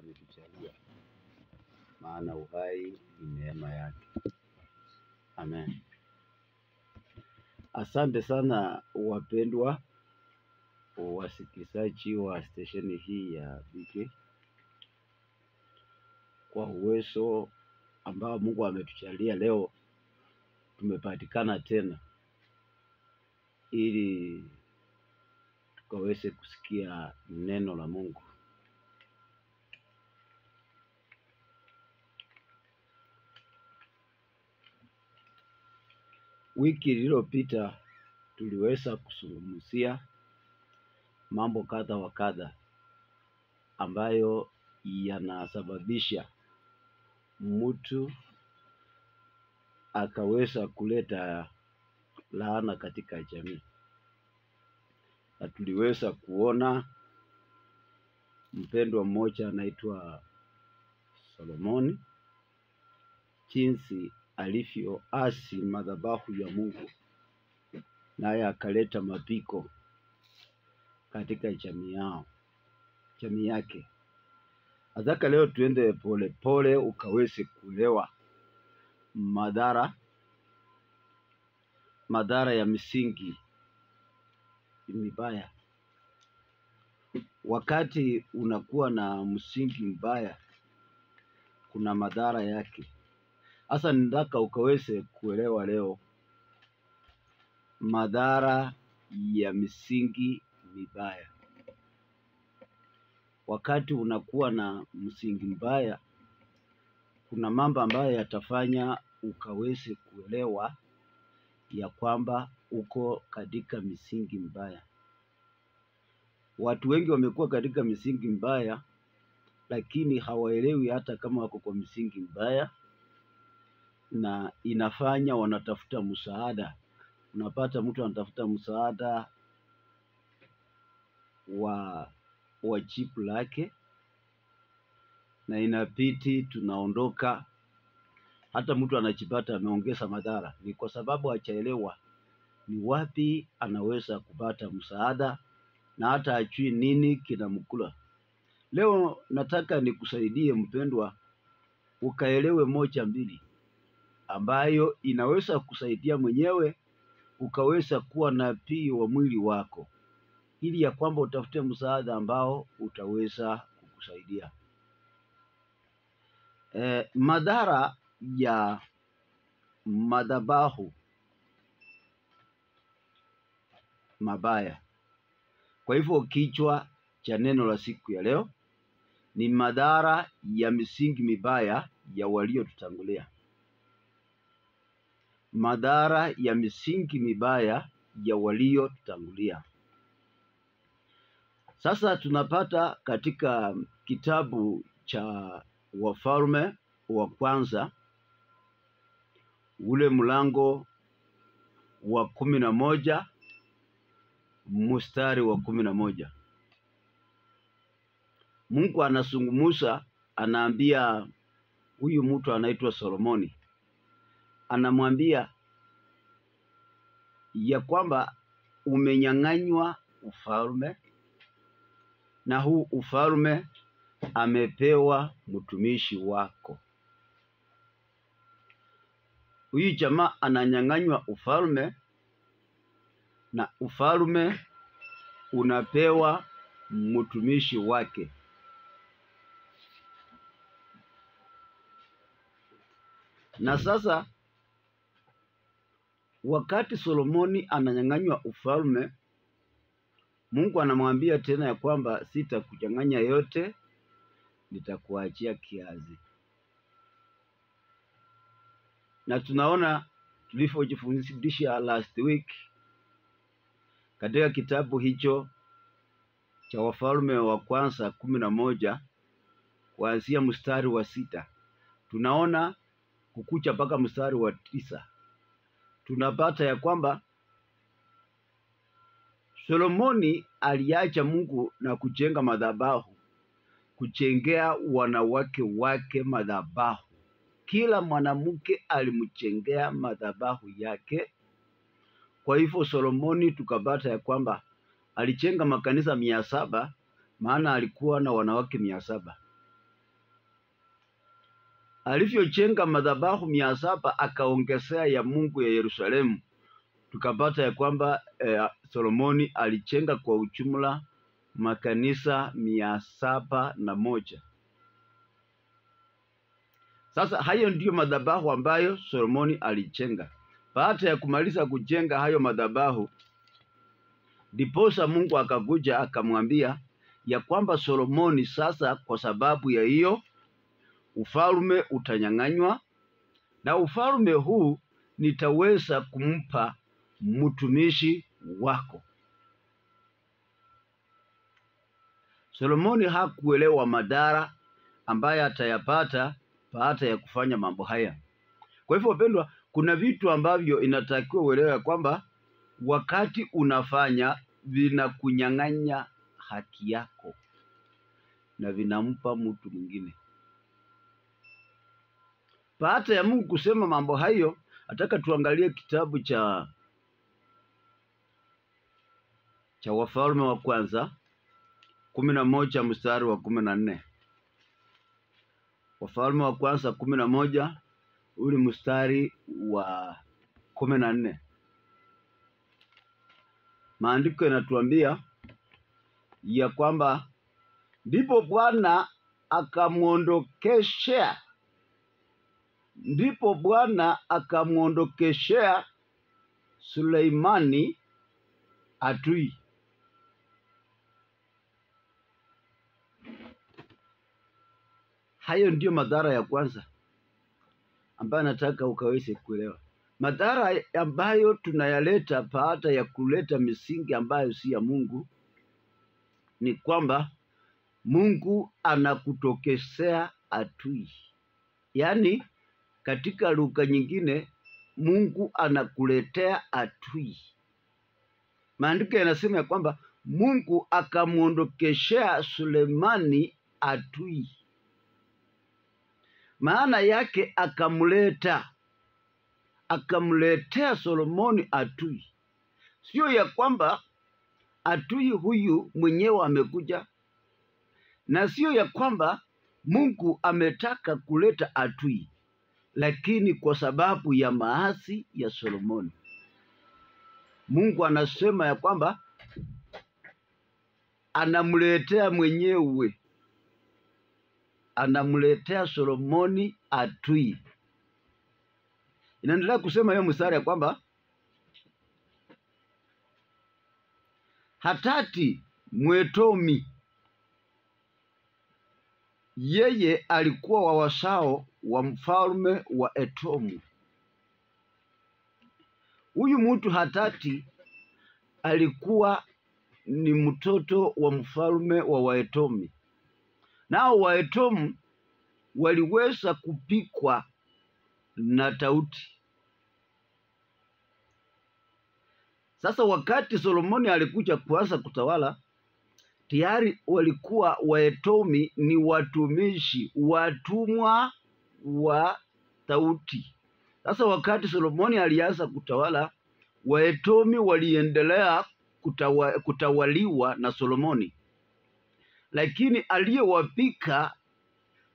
ametujalia, maana uhai ni neema yake. Amen. Asante sana wapendwa wasikilizaji wa stesheni hii ya BK, kwa uwezo ambao Mungu ametujalia leo tumepatikana tena ili tukaweze kusikia neno la Mungu. Wiki iliyopita tuliweza kuzungumzia mambo kadha wa kadha ambayo yanasababisha mtu akaweza kuleta laana katika jamii, na tuliweza kuona mpendwa mmoja anaitwa Solomoni jinsi alivyoasi madhabahu ya Mungu, naye akaleta mapiko katika jamii yake. Nataka leo tuende pole pole ukaweze kuelewa madhara ya misingi mibaya. Wakati unakuwa na msingi mbaya, kuna madhara yake. Sasa nataka ukaweze kuelewa leo madhara ya misingi mibaya. Wakati unakuwa na msingi mbaya, kuna mambo ambayo yatafanya ukaweze kuelewa ya kwamba uko katika misingi mbaya. Watu wengi wamekuwa katika misingi mbaya, lakini hawaelewi hata kama wako kwa misingi mbaya, na inafanya wanatafuta msaada. Unapata mtu anatafuta msaada wa jipu lake, na inapiti tunaondoka, hata mtu anajipata ameongeza madhara. Ni kwa sababu hajaelewa ni wapi anaweza kupata msaada, na hata ajui nini kinamkula. Leo nataka nikusaidie mpendwa, ukaelewe moja mbili ambayo inaweza kusaidia mwenyewe ukaweza kuwa nabii wa mwili wako, ili ya kwamba utafute msaada ambao utaweza kukusaidia. Madhara ya madhabahu mabaya. Kwa hivyo kichwa cha neno la siku ya leo ni madhara ya misingi mibaya ya waliotutangulia. Madhara ya misingi mibaya ya waliotutangulia. Sasa tunapata katika kitabu cha Wafalme wa kwanza ule mlango wa 11 mstari wa 11. Mungu anazungumza, anaambia huyu mtu anaitwa Solomoni, anamwambia ya kwamba umenyang'anywa ufalme, na huu ufalme amepewa mtumishi wako. Huyu jamaa ananyang'anywa ufalme, na ufalme unapewa mtumishi wake. Na sasa wakati Solomoni ananyang'anywa ufalme, Mungu anamwambia tena ya kwamba sitakunyang'anya yote, nitakuachia kiasi. Na tunaona tulivyojifundisha last week katika kitabu hicho cha Wafalme wa kwanza 11 kuanzia mstari wa 6, tunaona kukucha mpaka mstari wa 9, tunapata ya kwamba Solomoni aliacha Mungu na kujenga madhabahu, kujengea wanawake wake madhabahu. Kila mwanamke alimjengea madhabahu yake. Kwa hivyo Solomoni tukapata ya kwamba alijenga makanisa 700, maana alikuwa na wanawake 700. Alivyojenga madhabahu 700 akaongezea ya Mungu ya Yerusalemu, tukapata ya kwamba Solomoni alijenga kwa ujumla makanisa 701. Sasa hayo ndiyo madhabahu ambayo Solomoni alijenga. Baada ya kumaliza kujenga hayo madhabahu, ndiposa Mungu akakuja akamwambia ya kwamba Solomoni, sasa kwa sababu ya hiyo ufalme utanyang'anywa, na ufalme huu nitaweza kumpa mtumishi wako. Solomoni hakuelewa madhara ambaye atayapata baada ya kufanya mambo haya. Kwa hivyo wapendwa, kuna vitu ambavyo inatakiwa uelewe kwamba wakati unafanya vinakunyang'anya haki yako na vinampa mtu mwingine. Baada ya Mungu kusema mambo hayo, nataka tuangalie kitabu cha Wafalme wa kwanza 11 mstari wa 14. Wafalme wa kwanza 11 ule mstari wa 14. Maandiko yanatuambia ya kwamba ndipo Bwana akamwondokeshea Suleimani adui. Hayo ndiyo madhara ya kwanza ambayo nataka ukaweze kuelewa. Madhara ambayo tunayaleta baada ya kuleta misingi ambayo si ya Mungu ni kwamba Mungu anakutokezea adui. Yaani katika lugha nyingine, Mungu anakuletea adui. Maandiko yanasema ya kwamba Mungu akamwondokeshea Sulemani adui. Maana yake akamletea Solomoni adui. Sio ya kwamba adui huyu mwenyewe amekuja, na sio ya kwamba Mungu ametaka kuleta adui, lakini kwa sababu ya maasi ya Solomoni, Mungu anasema ya kwamba anamletea mwenyewe, anamletea Solomoni adui. Inaendelea kusema hiyo mstari ya kwamba Hatati Mwetomi, yeye alikuwa wa wazao wa mfalme wa Edomu. Huyu mtu Hatati alikuwa ni mtoto wa mfalme wa Waedomu. Nao Waedomu waliweza kupikwa na Daudi. Sasa wakati Solomoni alikuja kuanza kutawala, tayari walikuwa Waedomu ni watumishi, watumwa wa Daudi. Sasa wakati Solomoni alianza kutawala, Waedomu waliendelea kutawaliwa na Solomoni, lakini aliyewapika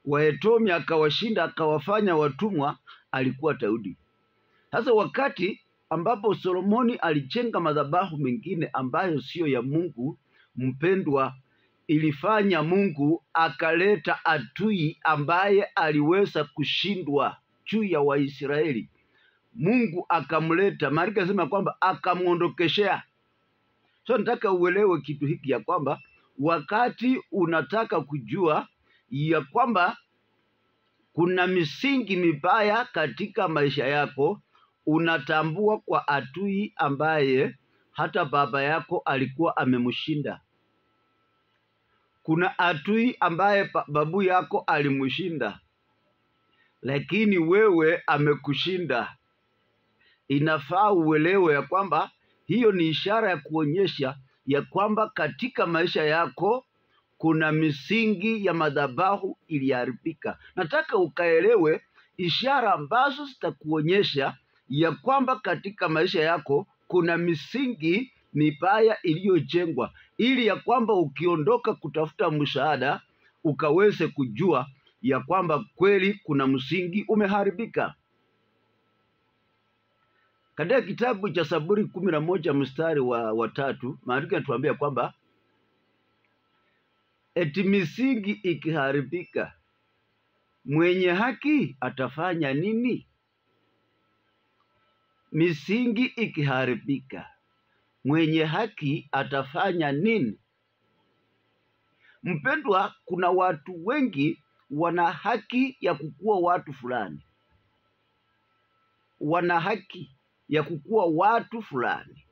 Waedomu akawashinda akawafanya watumwa alikuwa Daudi. Sasa wakati ambapo Solomoni alijenga madhabahu mengine ambayo sio ya Mungu, mpendwa, ilifanya Mungu akaleta adui ambaye aliweza kushindwa juu ya Waisraeli. Mungu akamleta, maandiko yanasema kwamba akamwondokeshea. So nataka uelewe kitu hiki ya kwamba wakati unataka kujua ya kwamba kuna misingi mibaya katika maisha yako, unatambua kwa adui ambaye hata baba yako alikuwa amemshinda. Kuna adui ambaye babu yako alimshinda, lakini wewe amekushinda. Inafaa uelewe ya kwamba hiyo ni ishara ya kuonyesha ya kwamba katika maisha yako kuna misingi ya madhabahu iliharibika. Nataka ukaelewe ishara ambazo zitakuonyesha ya kwamba katika maisha yako kuna misingi mibaya iliyojengwa, ili ya kwamba ukiondoka kutafuta msaada ukaweze kujua ya kwamba kweli kuna msingi umeharibika. Katika kitabu cha Zaburi 11 mstari wa 3, maandiko yanatuambia kwamba eti misingi ikiharibika, mwenye haki atafanya nini? Misingi ikiharibika, mwenye haki atafanya nini? Mpendwa, kuna watu wengi wana haki ya kukua watu fulani, wana haki ya kukua watu fulani,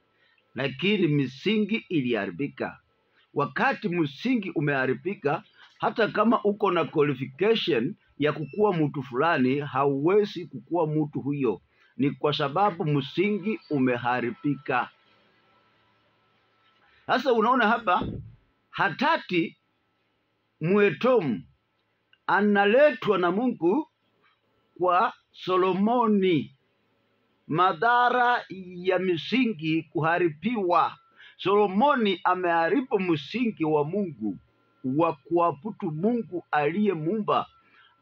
lakini misingi iliharibika. Wakati msingi umeharibika, hata kama uko na qualification ya kukua mtu fulani, hauwezi kukua mtu huyo. Ni kwa sababu msingi umeharibika. Sasa unaona hapa, Hadadi Mwedomu analetwa na Mungu kwa Solomoni. Madhara ya misingi kuharibiwa. Solomoni ameharibu msingi wa Mungu wa kuabudu Mungu aliyemuumba,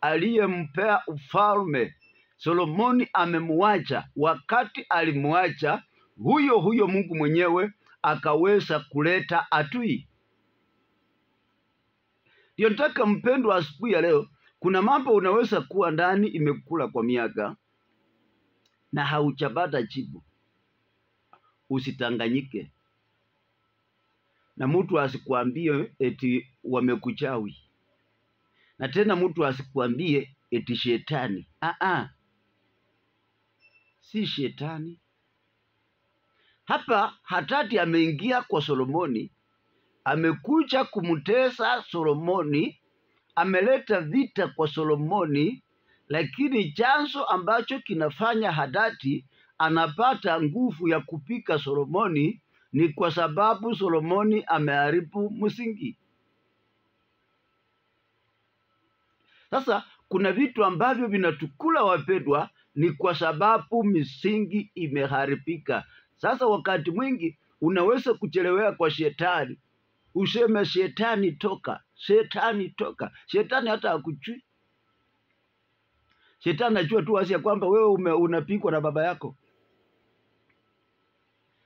aliyempea ufalme. Solomoni amemwacha. Wakati alimwacha, huyo Mungu mwenyewe akaweza kuleta adui. Ndio nataka mpendwa, asubuhi ya leo, kuna mambo unaweza kuwa ndani imekula kwa miaka na hauchapata jibu. Usitanganyike na mtu asikwambie eti wamekuchawi, na tena mtu asikwambie eti shetani. Si shetani. Hapa Hadadi ameingia kwa Solomoni, amekuja kumtesa Solomoni, ameleta vita kwa Solomoni, lakini chanzo ambacho kinafanya Hadadi anapata nguvu ya kupika Solomoni ni kwa sababu Solomoni ameharibu msingi. Sasa kuna vitu ambavyo vinatukula wapendwa, ni kwa sababu misingi imeharibika. Sasa wakati mwingi unaweza kuchelewea kwa shetani, useme shetani toka, shetani toka. Shetani hata hakujui. Shetani anajua tu wazi ya kwamba wewe unapikwa na baba yako.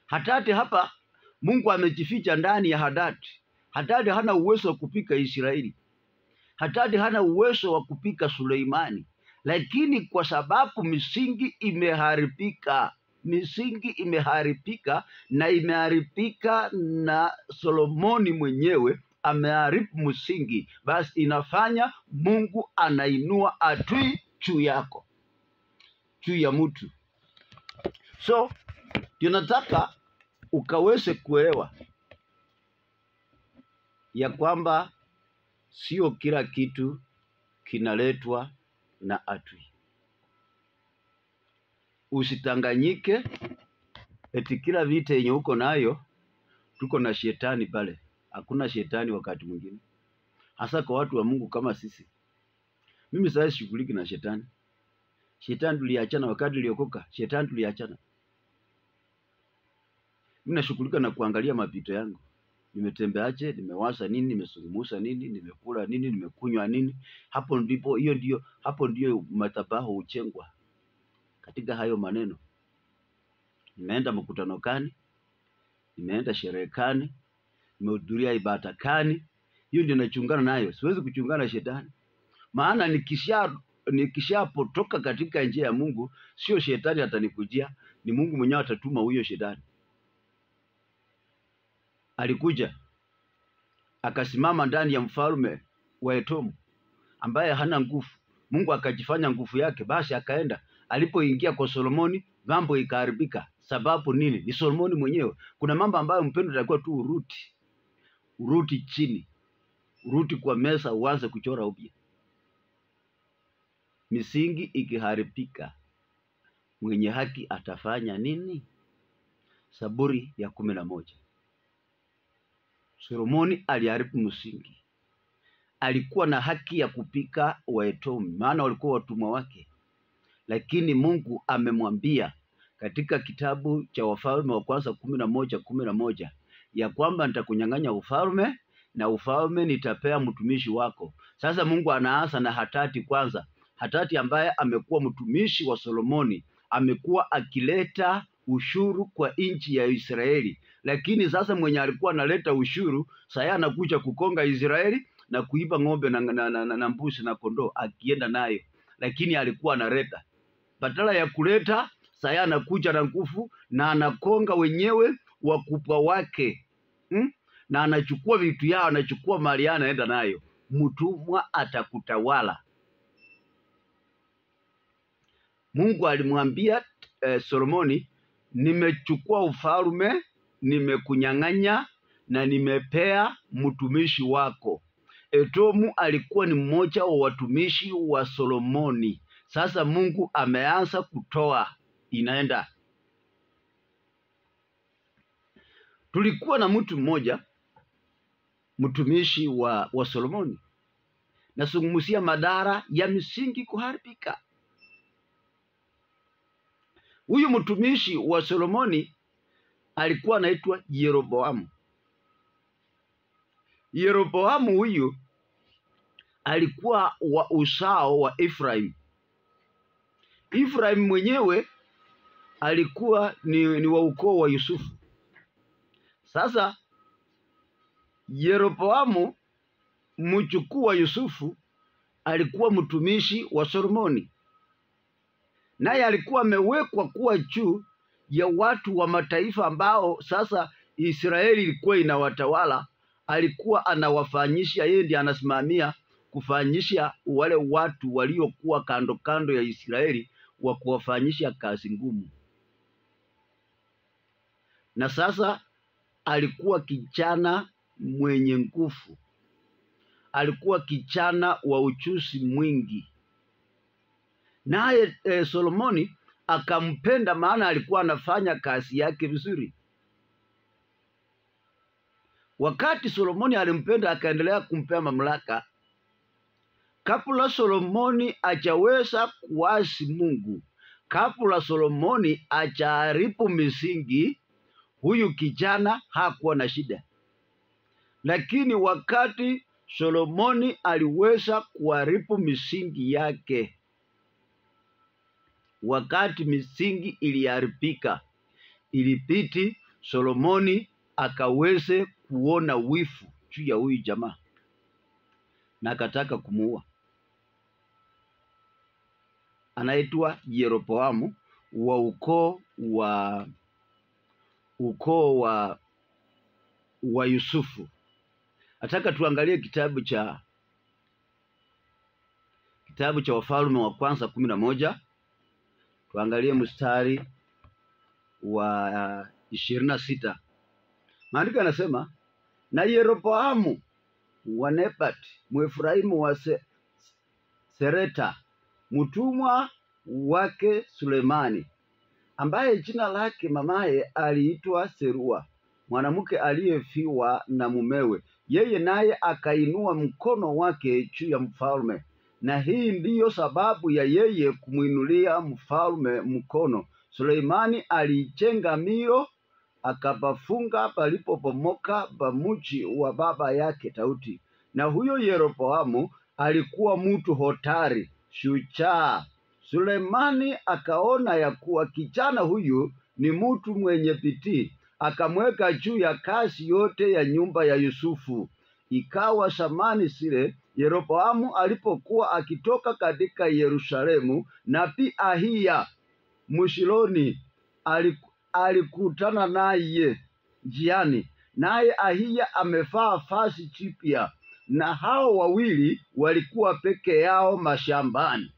Hadadi hapa, Mungu amejificha ndani ya Hadadi. Hadadi hana uwezo wa kupika Israeli. Hadadi hana uwezo wa kupika Suleimani. Lakini kwa sababu misingi imeharibika, misingi imeharibika, na imeharibika na Solomoni mwenyewe ameharibu msingi, basi inafanya Mungu anainua adui juu yako, juu ya mtu. So tunataka ukaweze kuelewa ya kwamba sio kila kitu kinaletwa na adui. Usitanganyike eti kila vita yenye uko nayo tuko na shetani pale. Hakuna shetani wakati mwingine, hasa kwa watu wa Mungu kama sisi. Mimi sasa shughuliki na shetani. Shetani tuliachana wakati uliokoka. Shetani tuliachana. Mimi nashughulika na kuangalia mapito yangu. Nimetembeaje, nimewasa nini, nimesungumusa nini, nimekula nini, nimekunywa nini. Hapo ndio madhabahu huchengwa. Katika hayo maneno, nimeenda mkutano kani, nimeenda sherehe kani, nimehudhuria ibada kani, hiyo ndio nachungana nayo. Siwezi kuchungana na shetani. Maana nikishapotoka katika njia ya Mungu, sio shetani atanikujia, ni Mungu mwenyewe atatuma huyo shetani. Alikuja akasimama ndani ya mfalme wa Edomu ambaye hana nguvu. Mungu akajifanya nguvu yake, basi akaenda. Alipoingia kwa Solomoni, mambo ikaharibika. Sababu nini? Ni Solomoni mwenyewe. Kuna mambo ambayo mpendo atakuwa tu uruti chini, uruti kwa meza, uanze kuchora upya. Misingi ikiharibika, mwenye haki atafanya nini? Zaburi ya 11. Solomoni aliharibu msingi. Alikuwa na haki ya kupika Waedomu, maana walikuwa watumwa wake. Lakini Mungu amemwambia katika kitabu cha Wafalme wa kwanza 11:11 ya kwamba nitakunyang'anya ufalme, na ufalme nitapea mtumishi wako. Sasa Mungu anaanza na Hatati kwanza. Hatati ambaye amekuwa mtumishi wa Solomoni, amekuwa akileta ushuru kwa nchi ya Israeli, lakini sasa mwenye alikuwa analeta ushuru sasa anakuja kukonga Israeli na kuiba ng'ombe na mbuzi na kondoo akienda nayo, lakini alikuwa analeta, badala ya kuleta sasa anakuja na nguvu na anakonga wenyewe wakubwa wake, na anachukua vitu yao, anachukua mali yao, anaenda nayo. Mtumwa atakutawala. Mungu alimwambia Solomoni, nimechukua ufalme, nimekunyang'anya na nimepea mtumishi wako. Edomu alikuwa ni mmoja wa watumishi wa Solomoni. Sasa Mungu ameanza kutoa, inaenda. Tulikuwa na mtu mmoja mtumishi wa Solomoni. Nazungumzia madhara ya misingi kuharibika. Huyu mtumishi wa Solomoni alikuwa anaitwa Yeroboamu. Yeroboamu huyu alikuwa wa uzao wa Efraim. Efraim mwenyewe alikuwa ni wa ukoo wa Yusufu. Sasa Yeroboamu mjukuu wa Yusufu alikuwa mtumishi wa Solomoni, naye alikuwa amewekwa kuwa juu ya watu wa mataifa ambao sasa Israeli ilikuwa inawatawala. Alikuwa anawafanyisha, yeye ndiye anasimamia kufanyisha wale watu waliokuwa kando kando ya Israeli, wa kuwafanyisha kazi ngumu. Na sasa alikuwa kijana mwenye nguvu, alikuwa kijana wa ujuzi mwingi, naye Solomoni akampenda, maana alikuwa anafanya kazi yake vizuri. Wakati Solomoni alimpenda, akaendelea kumpea mamlaka. Kabla Solomoni hajaweza kuasi Mungu, kabla Solomoni hajaharibu misingi, huyu kijana hakuwa na shida. Lakini wakati Solomoni aliweza kuharibu misingi yake, wakati misingi iliharibika, ilibidi Solomoni akaweze kuona wivu juu ya huyu jamaa na akataka kumuua. Anaitwa Yeroboamu wa ukoo wa Yusufu. Nataka tuangalie kitabu cha Wafalme wa kwanza 11. Tuangalie mstari wa 26. Maandiko yanasema, na Yeroboamu wa Nebati Mwefraimu wa Sereta, mtumwa wake Sulemani, ambaye jina lake mamaye aliitwa Serua, mwanamke aliyefiwa na mumewe. Yeye naye akainua mkono wake juu ya mfalme, na hii ndiyo sababu ya yeye kumwinulia mfalme mkono. Suleimani alijenga Milo, akapafunga palipopomoka pa mji wa baba yake Daudi. Na huyo Yeroboamu alikuwa mtu hodari, shujaa. Sulemani akaona ya kuwa kijana huyu ni mtu mwenye bidii, akamweka juu ya kazi yote ya nyumba ya Yusufu. Ikawa zamani zile Yeroboamu alipokuwa akitoka katika Yerusalemu, nabii Ahiya Mshiloni alikutana naye njiani, naye Ahiya amevaa vazi jipya, na hao wawili walikuwa peke yao mashambani.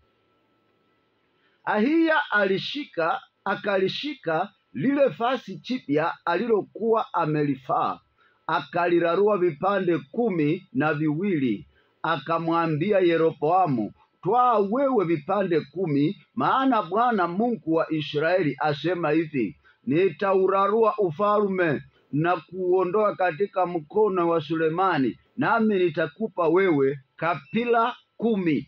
Ahiya akalishika lile vazi jipya alilokuwa amelivaa, akalirarua vipande 12, akamwambia Yeroboamu, twaa wewe vipande 10, maana Bwana Mungu wa Israeli asema hivi, nitaurarua ufalme na kuondoa katika mkono wa Sulemani, nami nitakupa wewe kabila 10.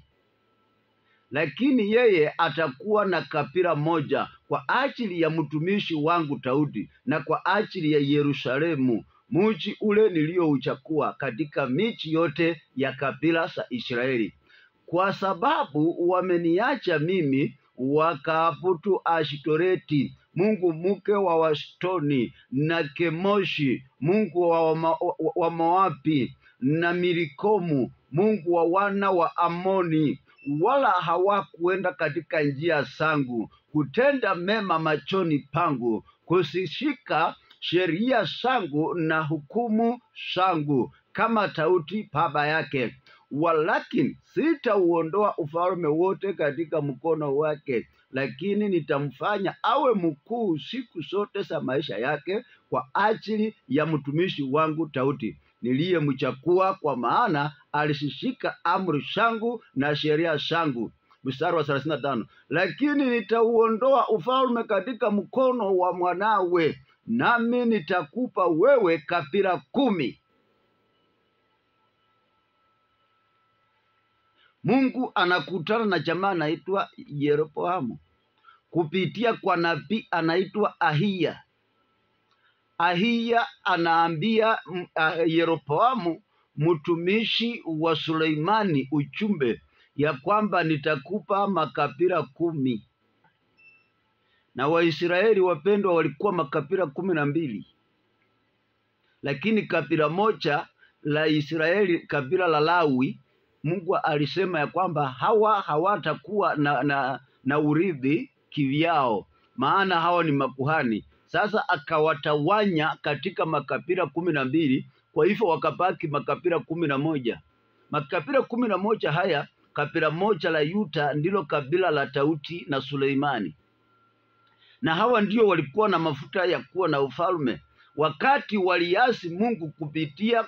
Lakini yeye atakuwa na kabila moja kwa ajili ya mtumishi wangu Daudi na kwa ajili ya Yerusalemu, mji ule niliouchukua katika miji yote ya kabila za Israeli, kwa sababu wameniacha mimi, wakaabudu Ashtoreti mungu mke wa Washtoni, na Kemoshi mungu wa Moabi, na Milikomu mungu wa wana wa Amoni. Wala hawakuenda katika njia zangu, kutenda mema machoni pangu, kuzishika sheria zangu na hukumu zangu, kama Daudi baba yake. Walakini sitauondoa ufalme wote katika mkono wake, lakini nitamfanya awe mkuu siku zote za maisha yake, kwa ajili ya mtumishi wangu Daudi niliyemchagua, kwa maana alizishika amri zangu na sheria zangu. Mstari wa 35, lakini nitauondoa ufalme katika mkono wa mwanawe, nami nitakupa wewe kabila 10. Mungu anakutana na jamaa anaitwa Yeroboamu kupitia kwa nabii anaitwa Ahiya. Ahiya anaambia Yeroboamu, mtumishi wa Suleimani, ujumbe ya kwamba nitakupa makabila 10. Na Waisraeli wapendwa walikuwa makabila 12, lakini kabila moja la Israeli, kabila la Lawi, Mungu alisema ya kwamba hawa hawatakuwa na urithi kivyao, maana hawa ni makuhani. Sasa akawatawanya katika makabila 12, kwa hivyo wakabaki makabila 11. Makabila 11 haya, kabila moja la Yuda ndilo kabila la Daudi na Suleimani, na hawa ndio walikuwa na mafuta ya kuwa na ufalme. Wakati waliasi Mungu kupitia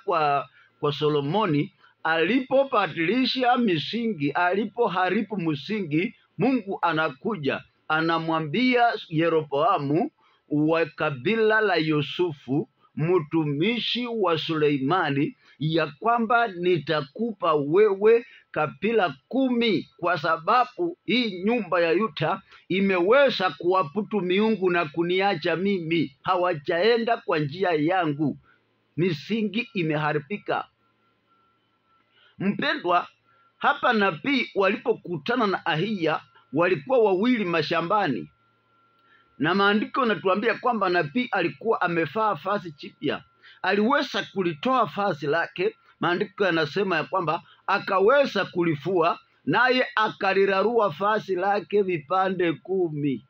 kwa Solomoni, alipobadilisha misingi, alipoharibu msingi, Mungu anakuja anamwambia Yeroboamu wa kabila la Yusufu, mtumishi wa Suleimani, ya kwamba nitakupa wewe kabila 10, kwa sababu hii nyumba ya Yuda imeweza kuabudu miungu na kuniacha mimi, hawajaenda kwa njia yangu, misingi imeharibika. Mpendwa, hapa nabii walipokutana na Ahiya walikuwa wawili mashambani, na maandiko yanatuambia kwamba nabii alikuwa amevaa vazi jipya. Aliweza kulitoa vazi lake, maandiko yanasema ya kwamba akaweza kulifua, naye akalirarua vazi lake vipande 10,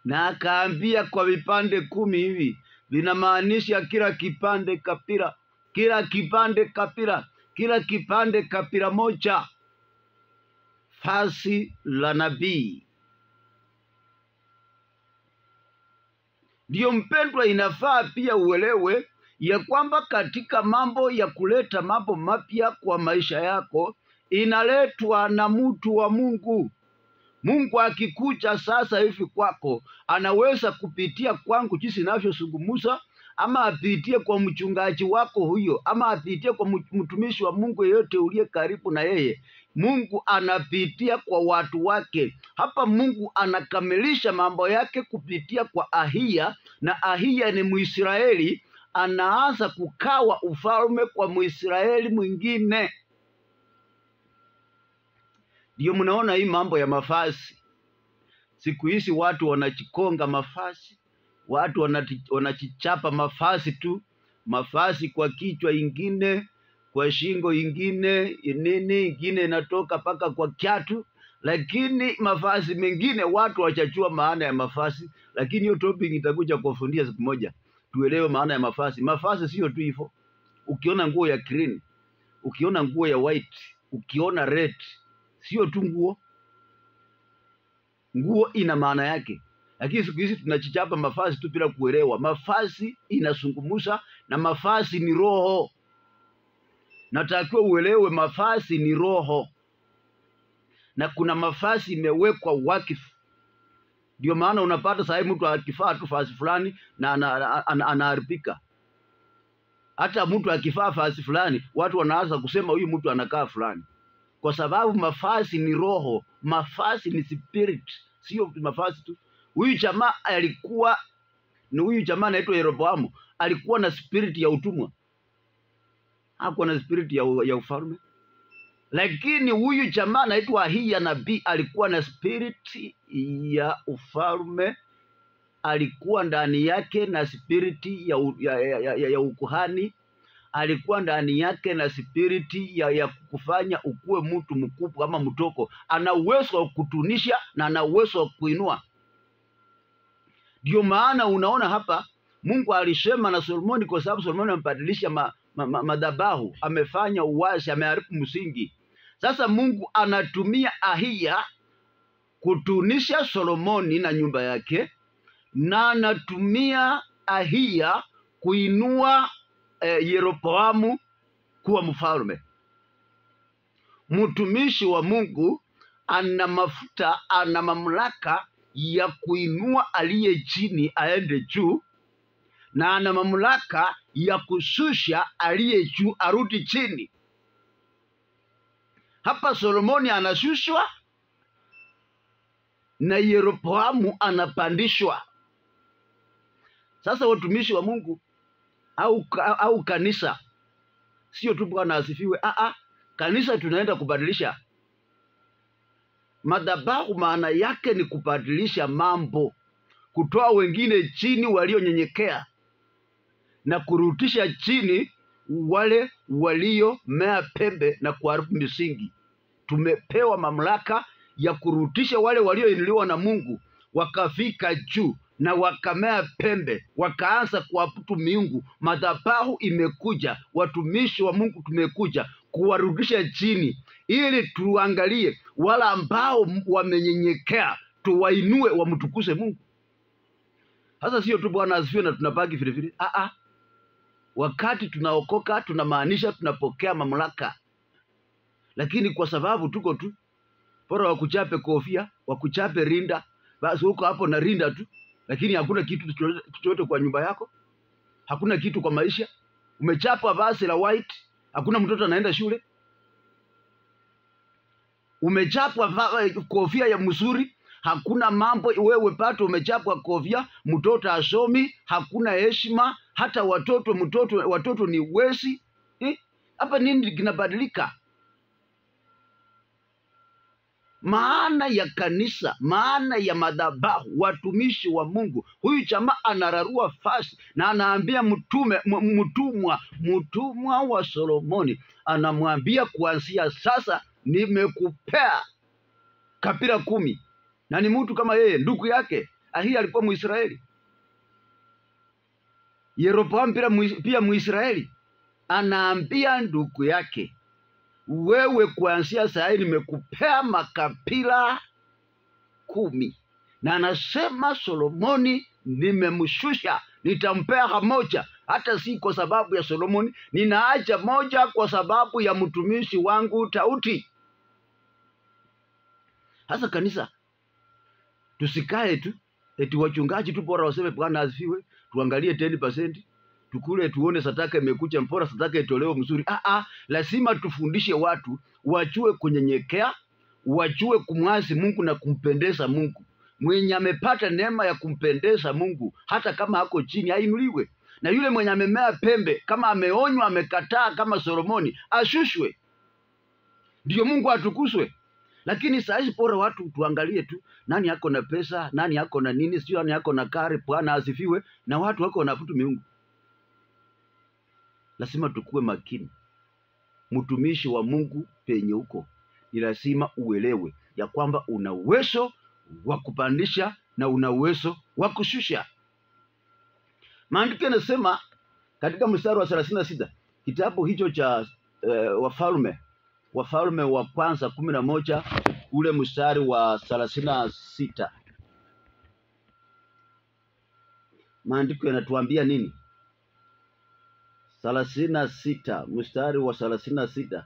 na akaambia kwa vipande 10 hivi vinamaanisha kila kipande kabila, kila kipande kabila, kila kipande kabila moja, vazi la nabii. Ndio mpendwa, inafaa pia uelewe ya kwamba katika mambo ya kuleta mambo mapya kwa maisha yako, inaletwa na mtu wa Mungu. Mungu akikuja sasa hivi kwako, anaweza kupitia kwangu jinsi ninavyozungumza, ama apitie kwa mchungaji wako huyo, ama apitie kwa mtumishi wa Mungu yeyote uliye karibu na yeye. Mungu anapitia kwa watu wake. Hapa Mungu anakamilisha mambo yake kupitia kwa Ahiya, na Ahiya ni Mwisraeli, anaanza kukawa ufalme kwa Mwisraeli mwingine. Ndio mnaona hii mambo ya mavazi. Siku hizi watu wanachikonga mavazi, watu wanachichapa mavazi tu, mavazi kwa kichwa, ingine kwa shingo, ingine ingine inatoka paka kwa kiatu. Lakini mavazi mengine watu wachachua maana ya mavazi, lakini hiyo topic itakuja kufundisha siku moja tuelewe maana ya mavazi. Mavazi sio tu hivyo. Ukiona nguo ya green, ukiona nguo ya white, ukiona red, sio tu nguo. Nguo ina maana yake. Lakini siku hizi tunachichapa mavazi tu bila kuelewa. Mavazi inazungumza, na mavazi ni roho. Natakiwa uelewe mavazi ni roho, na kuna mavazi imewekwa wakifu. Ndio maana unapata sasa mtu akifaa tu vazi fulani na anaharibika. Hata mtu akifaa vazi fulani, watu wanaanza kusema huyu mtu anakaa fulani, kwa sababu mavazi ni roho, mavazi ni spirit, sio mavazi tu. Huyu jamaa alikuwa Ni huyu jamaa anaitwa Yeroboamu alikuwa na spirit ya utumwa, hakuwa na spirit ya ufalme. Lakini huyu jamaa anaitwa Ahiya nabii alikuwa na spirit ya ufalme, alikuwa ndani yake na spirit ya ukuhani, alikuwa ndani yake na spirit ya kufanya ukuwe mtu mkubwa kama mtoko. Ana uwezo wa kutunisha na ana uwezo wa kuinua. Ndio maana unaona hapa Mungu alisema na Solomoni, kwa sababu Solomoni amebadilisha madhabahu, amefanya uasi, ameharibu msingi. Sasa Mungu anatumia Ahiya kutunisha Solomoni na nyumba yake, na anatumia Ahiya kuinua Yeroboamu kuwa mfalme. Mtumishi wa Mungu ana mafuta, ana mamlaka ya kuinua aliye chini aende juu, na ana mamlaka ya kushusha aliye juu arudi chini. Hapa Solomoni anashushwa na Yeroboamu anapandishwa. Sasa watumishi wa Mungu au kanisa, sio tu Bwana asifiwe, kanisa tunaenda kubadilisha madhabahu. Maana yake ni kubadilisha mambo, kutoa wengine chini walionyenyekea na kurudisha chini wale waliomea pembe na kuharibu misingi. Tumepewa mamlaka ya kurudisha wale walioinuliwa na Mungu wakafika juu na wakamea pembe, wakaanza kuabudu miungu. Madhabahu imekuja, watumishi wa Mungu tumekuja kuwarudisha chini, ili tuangalie wale ambao wamenyenyekea, tuwainue wamtukuze Mungu. Sasa sio tu Bwana asifiwe na tunabaki vile vile. Wakati tunaokoka tunamaanisha tunapokea mamlaka. Lakini kwa sababu tuko tu bora wakuchape kofia, wakuchape rinda, basi huko hapo na rinda tu, lakini hakuna kitu chochote kwa nyumba yako, hakuna kitu kwa maisha. Umechapwa basi la white, hakuna mtoto anaenda shule. Umechapwa kofia ya mzuri, hakuna mambo. Wewe pato umechapwa kofia, mtoto asomi, hakuna heshima. Hata watoto ni wezi. Hapa nini kinabadilika? Maana ya kanisa, maana ya madhabahu, watumishi wa Mungu. Huyu jamaa anararua fasi na anaambia mtumwa wa Solomoni, anamwambia kuanzia sasa nimekupea kabila 10. Na ni mtu kama yeye, ndugu yake Ahiya alikuwa Muisraeli, Yeroboamu pia Muisraeli. Anaambia ndugu yake, wewe kuanzia sasa nimekupea makabila 10. Na anasema Solomoni nimemshusha, nitampea moja. Hata si kwa sababu ya Solomoni, ninaacha moja kwa sababu ya mtumishi wangu Daudi. Hasa kanisa, tusikae tu eti wachungaji tu bora waseme Bwana asifiwe, tuangalie 10%, tukule tuone sadaka imekuja, mpora sadaka itolewe mzuri. Lazima tufundishe watu wajue kunyenyekea, wajue kumwasi Mungu na kumpendeza Mungu. Mwenye amepata neema ya kumpendeza Mungu, hata kama hako chini, ainuliwe. Na yule mwenye amemea pembe, kama ameonywa, amekataa kama Solomoni, ashushwe, ndio Mungu atukuzwe. Lakini saizi bora watu tuangalie tu nani yako na pesa, nani yako na nini, sio nani yako na kari. Bwana asifiwe. Na watu wako wanaabudu miungu. Lazima tukue makini. Mtumishi wa Mungu penye huko, ni lazima uelewe ya kwamba una uwezo wa kupandisha na una uwezo wa kushusha. Maandiko yanasema katika mstari wa 36 kitabu hicho cha Wafalme wa kwanza 11 ule mstari wa 36. Maandiko yanatuambia nini? 36, mstari wa 36.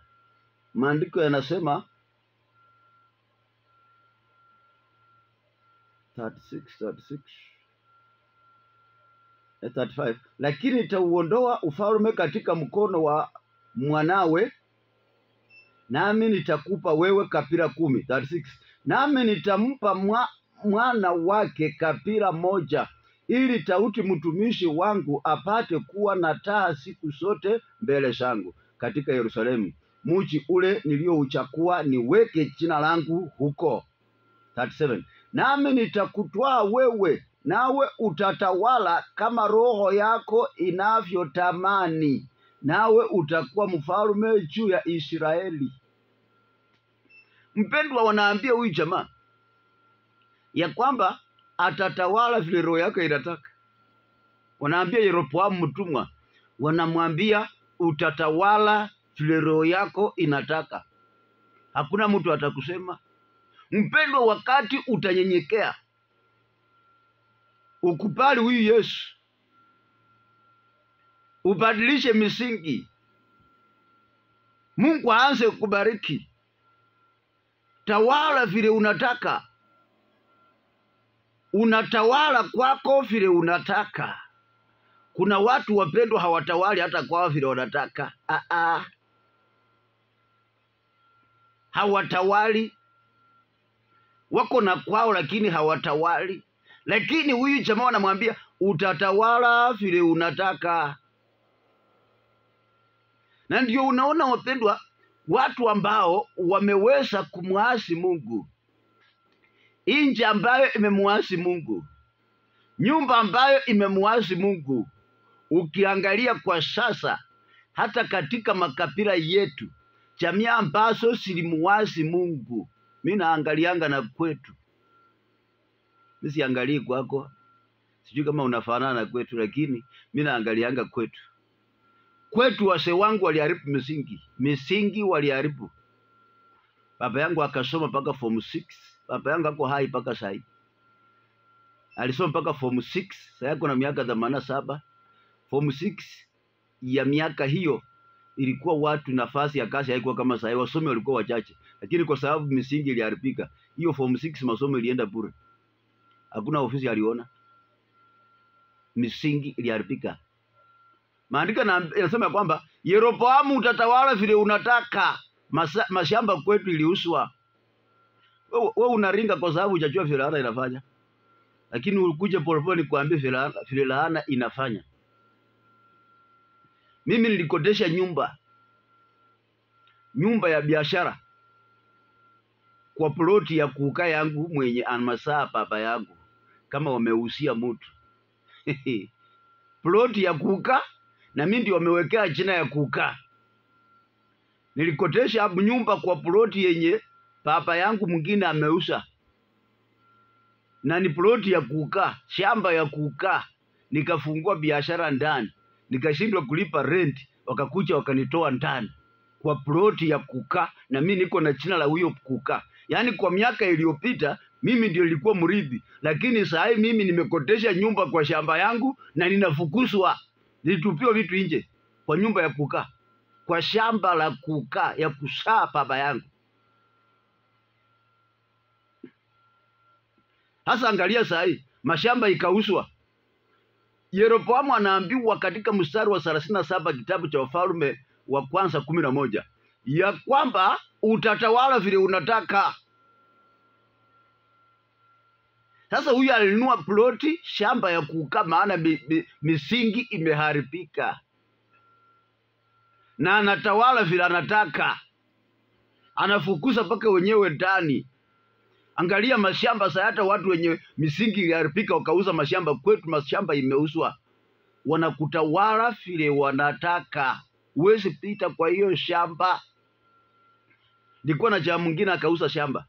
Maandiko yanasema 35, lakini nitauondoa ufalme katika mkono wa mwanawe, nami nitakupa wewe kabila 10. 36, nami nitampa mwana wake kabila moja ili Daudi mtumishi wangu apate kuwa na taa siku zote mbele zangu katika Yerusalemu, mji ule niliouchagua niweke jina langu huko. 37. Nami nitakutwaa wewe, nawe utatawala kama roho yako inavyotamani, nawe utakuwa mfalme juu ya Israeli. Mpendwa, wanaambia huyu jamaa ya kwamba atatawala vile roho yake inataka. Wanaambia Yeroboamu mtumwa, wanamwambia utatawala vile roho yako inataka. Hakuna mtu atakusema. Mpendwa, wakati utanyenyekea, ukubali huyu Yesu, ubadilishe misingi, Mungu aanze kubariki. Tawala vile unataka. Unatawala kwako vile unataka. Kuna watu wapendwa hawatawali hata kwao vile wanataka. Hawatawali. Wako na kwao lakini hawatawali. Lakini huyu jamaa anamwambia utatawala vile unataka. Na ndio unaona wapendwa, watu ambao wameweza kumwasi Mungu, nchi ambayo imemwasi Mungu, nyumba ambayo imemwasi Mungu. Ukiangalia kwa sasa, hata katika makabila yetu, jamii ambazo zilimuasi Mungu, mimi naangalianga na kwetu. Mimi siangalii kwako, sijui kama unafanana na kwetu, lakini mimi naangalianga kwetu. Kwetu wase wangu waliharibu misingi waliharibu. Baba yangu akasoma mpaka form 6. Baba yangu ako hai mpaka sasa. Alisoma mpaka form 6, sasa yako na miaka 87. Form 6 ya miaka hiyo ilikuwa watu nafasi ya kazi haikuwa kama sasa. Wasomi walikuwa wachache, lakini kwa sababu misingi iliharibika, hiyo form 6 masomo ilienda bure. Hakuna ofisi aliona. Misingi iliharibika. Maandiko yanasema kwamba Yeroboamu utatawala vile unataka. Mashamba kwetu iliuswa. Wewe unaringa kwa sababu hujajua vile laana inafanya. Lakini ukuje polepole kuambia vile laana inafanya. Mimi nilikodesha nyumba ya biashara kwa ploti ya kukaa yangu mwenye anmasaa baba yangu kama wameusia mtu. Ploti ya kukaa na mimi ndio wamewekea jina ya kukaa. Nilikotesha nyumba kwa ploti yenye baba yangu mwingine ameuza. Na ni ploti ya kukaa, shamba ya kukaa. Nikafungua biashara ndani. Nikashindwa kulipa rent, wakakuja wakanitoa ndani kwa ploti ya kukaa, na mimi niko na jina la huyo kukaa. Yaani kwa miaka iliyopita mimi ndio nilikuwa mrithi, lakini sasa hivi mimi nimekotesha nyumba kwa shamba yangu na ninafukuzwa. Nilitupiwa vitu nje kwa nyumba ya kukaa, kwa shamba la kukaa ya kusaa baba yangu. Hasa angalia sasa hivi mashamba ikauzwa. Yeroboamu anaambiwa katika mstari wa 37 kitabu cha Wafalme wa kwanza 11 ya kwamba utatawala vile unataka. Sasa huyu alinunua ploti shamba ya kukaa, maana misingi imeharibika. Na anatawala vile anataka. Anafukuza mpaka wenyewe ndani. Angalia mashamba sasa, hata watu wenye misingi iliharibika wakauza mashamba. Kwetu mashamba imeuzwa. Wanakutawala vile wanataka. Huwezi pita kwa hiyo shamba. Nilikuwa na jamaa mwingine akauza shamba.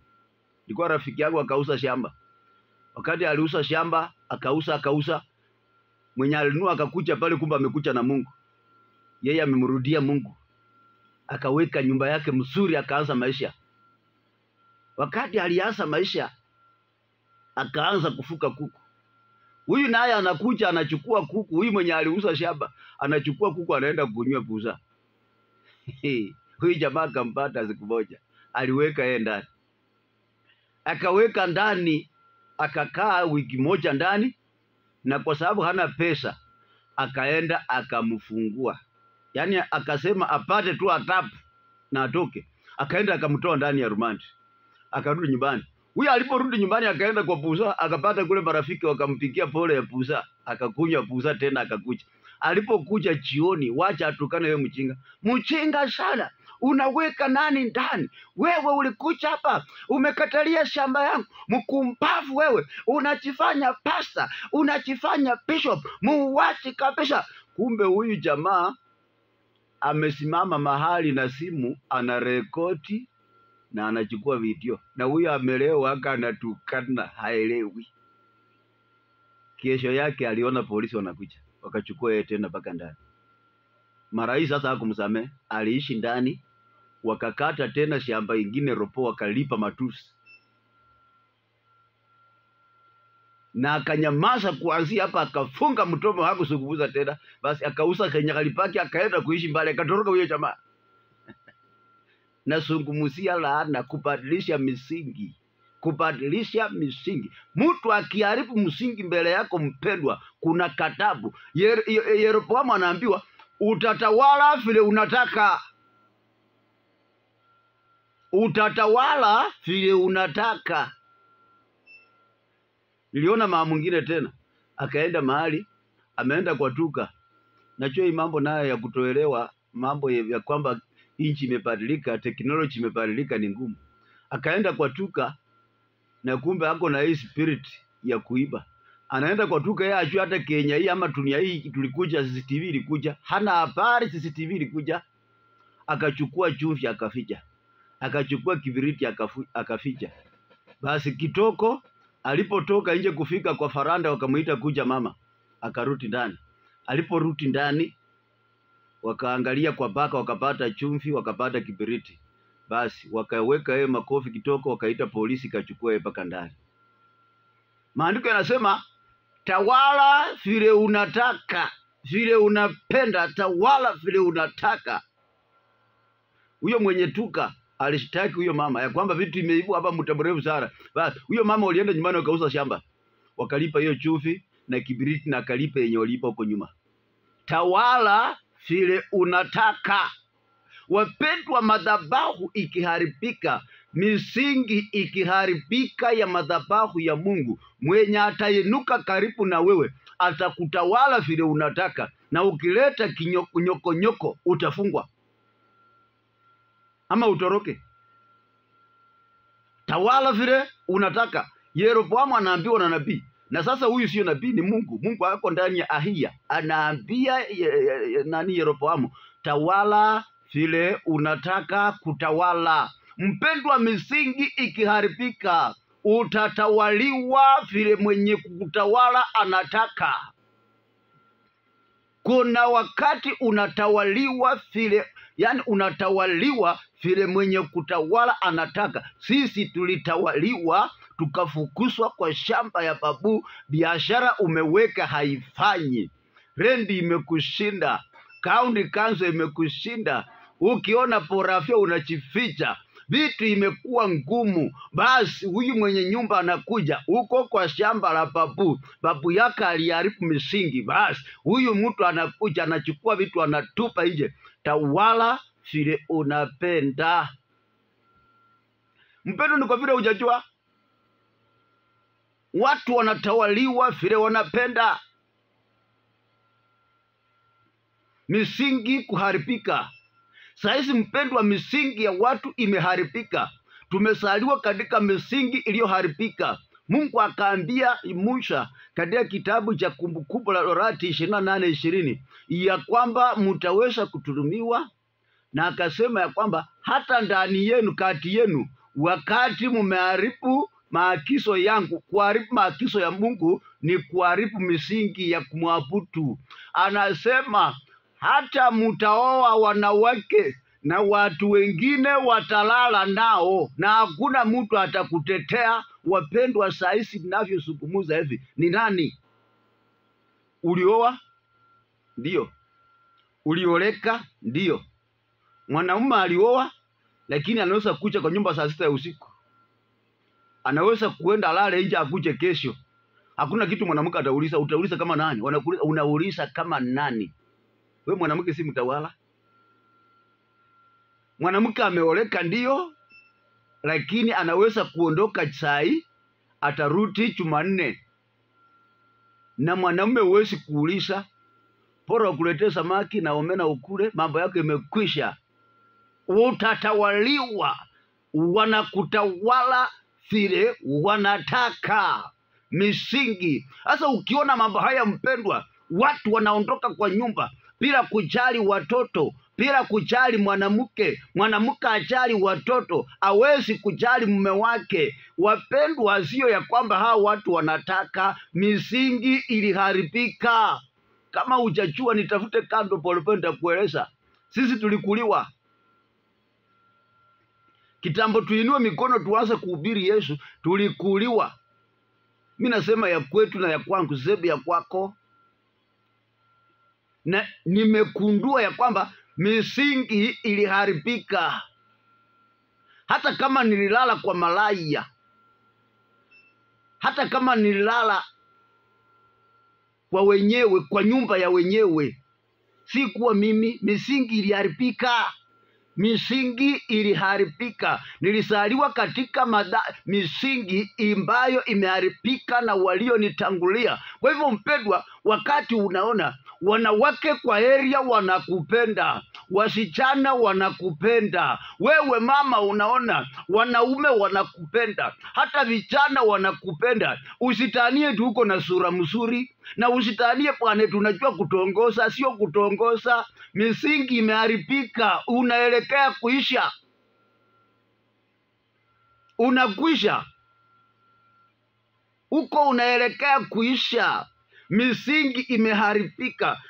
Nilikuwa rafiki yangu akauza shamba. Wakati aliuza shamba, akauza. Mwenye alinunua akakuja pale, kumbe amekuja na Mungu. Yeye amemrudia Mungu. Akaweka nyumba yake mzuri, akaanza maisha. Wakati alianza maisha, akaanza kufuka kuku. Huyu naye anakuja anachukua kuku. Huyu mwenye aliuza shamba anachukua kuku, anaenda kunywa buza. Huyu jamaa akampata siku moja, aliweka yeye ndani. Akaweka ndani, akakaa wiki moja ndani, na kwa sababu hana pesa akaenda akamfungua. Yaani akasema apate tu atapu na atoke. Akaenda akamtoa ndani ya rumandi. Akarudi nyumbani. Huyu aliporudi nyumbani akaenda kwa pusa, akapata kule marafiki wakampikia pole ya pusa, akakunywa pusa tena akakuja. Alipokuja jioni, wacha atukane wewe mchinga. Mchinga sana. Unaweka nani ndani? Wewe ulikuja hapa, umekatalia shamba yangu. Mkumpavu wewe, unajifanya pasta, unajifanya bishop, muuachi kabisa. Kumbe huyu jamaa amesimama mahali na simu anarekodi na anachukua video, na huyo amelewa aka anatukana, haelewi. Kesho yake aliona polisi wanakuja, wakachukua yeye tena mpaka ndani. Marais sasa hakumsamehe, aliishi ndani, wakakata tena shamba ingine ropo, wakalipa matusi, na akanyamaza kuanzia hapa, akafunga mtomo, hakusungumuza tena. Basi akauza Kenya kalipaki, akaenda kuishi mbali, akatoroka huyo jamaa. Nasungumzia laana, kubadilisha misingi, kubadilisha misingi. Mtu akiharibu msingi mbele yako mpendwa, kuna katabu. Yeroboamu anaambiwa utatawala vile unataka, utatawala vile unataka. Niliona mama mwingine tena akaenda mahali, ameenda kwa duka. Najua hii mambo nayo ya kutoelewa mambo ya kwamba inchi imebadilika, teknoloji imebadilika ni ngumu. Akaenda kwa duka na kumbe ako na hii spirit ya kuiba. Anaenda kwa duka, yeye ajua hata Kenya hii ama dunia hii tulikuja, CCTV ilikuja, hana habari CCTV ilikuja. Akachukua chumvi akaficha, akachukua kibiriti akaficha. Basi kitoko alipotoka nje kufika kwa faranda, wakamuita kuja mama, akarudi ndani. Aliporudi ndani, wakaangalia kwa baka, wakapata chumvi, wakapata kibiriti. Basi wakaweka yeye makofi kitoko, wakaita polisi, kachukua yeye mpaka ndani. Maandiko yanasema tawala vile unataka, vile unapenda, tawala vile unataka. Huyo mwenye tuka alishtaki huyo mama ya kwamba vitu imeibwa hapa muda mrefu sana. Basi huyo mama walienda nyumbani, wakauza shamba, wakalipa hiyo chumvi na kibiriti, na akalipa yenye walipa huko nyuma. Tawala vile unataka. Wapendwa, madhabahu ikiharibika, misingi ikiharibika ya madhabahu ya Mungu, mwenye atainuka karibu na wewe atakutawala vile unataka, na ukileta nyoko utafungwa ama utoroke. Tawala vile unataka. Yeroboamu anaambiwa na nabii, na sasa huyu sio nabii, ni Mungu. Mungu ako ndani ya Ahia, anaambia nani? Yeroboamu, tawala vile unataka kutawala. Mpendwa, misingi ikiharibika, utatawaliwa vile mwenye kutawala anataka. Kuna wakati unatawaliwa vile, yani unatawaliwa vile mwenye kutawala anataka. Sisi tulitawaliwa tukafukuzwa kwa shamba ya babu, biashara umeweka haifanyi, rendi imekushinda, county council imekushinda, ukiona porafia unachificha, vitu imekuwa ngumu. Basi huyu mwenye nyumba anakuja huko kwa shamba la babu, babu yake aliharibu misingi. Basi huyu mtu anakuja anachukua vitu anatupa nje. Tawala vile unapenda. Mpendo, ni kwa vile hujajua watu wanatawaliwa vile wanapenda. Misingi kuharibika. Saizi mpendwa, misingi ya watu imeharibika. Tumesaliwa katika misingi iliyoharibika. Mungu akaambia Musa katika kitabu cha Kumbukumbu la Torati 28:20 ya kwamba mtaweza kutuhumiwa, na akasema ya kwamba hata ndani yenu, kati yenu, wakati mumeharibu maagizo yangu. Kuharibu maagizo ya Mungu ni kuharibu misingi ya kumwabudu. Anasema hata mtaoa wanawake na watu wengine watalala nao, na hakuna mtu atakutetea. Wapendwa, saisi ninavyozungumza hivi, ni nani? Ulioa? Ndio. Ulioleka? Ndio. Mwanaume alioa, lakini anaweza kuja kwa nyumba saa 6 ya usiku. Anaweza kuenda alale nje akuje kesho. Hakuna kitu mwanamke atauliza. Utauliza kama nani? Unauliza kama nani? Wewe mwanamke si mtawala. Mwanamke ameoleka ndio, lakini anaweza kuondoka sai, atarudi Jumanne. Na mwanamume huwezi kuuliza, bora ukuletee samaki na omena ukule, mambo yako imekwisha. Utatawaliwa, wanakutawala vile wanataka. Misingi. Sasa ukiona mambo haya mpendwa, watu wanaondoka kwa nyumba bila kujali watoto, bila kujali mwanamke, mwanamke ajali watoto, hawezi kujali mume wake. Wapendwa, sio ya kwamba hao watu wanataka, misingi iliharibika. Kama hujajua nitafute kando polepole nitakueleza. Sisi tulikuliwa. Kitambo tuinue mikono tuanze kuhubiri Yesu, tulikuliwa. Mimi nasema ya kwetu na ya kwangu, zebu ya kwako. Na nimekundua ya kwamba misingi iliharibika. Hata kama nililala kwa malaya, hata kama nililala kwa wenyewe, kwa nyumba ya wenyewe, si kuwa mimi, misingi iliharibika. Misingi iliharibika. Nilisaliwa katika misingi ambayo imeharibika na walionitangulia. Kwa hivyo mpendwa, wakati unaona wanawake kwa area wanakupenda, wasichana wanakupenda, wewe mama unaona wanaume wanakupenda, hata vijana wanakupenda, usitanie tu uko na sura mzuri, na usitanie bwana tunajua kutongoza. Sio kutongoza, misingi imeharibika. Unaelekea kuisha, unakwisha uko, unaelekea kuisha. Misingi imeharibika.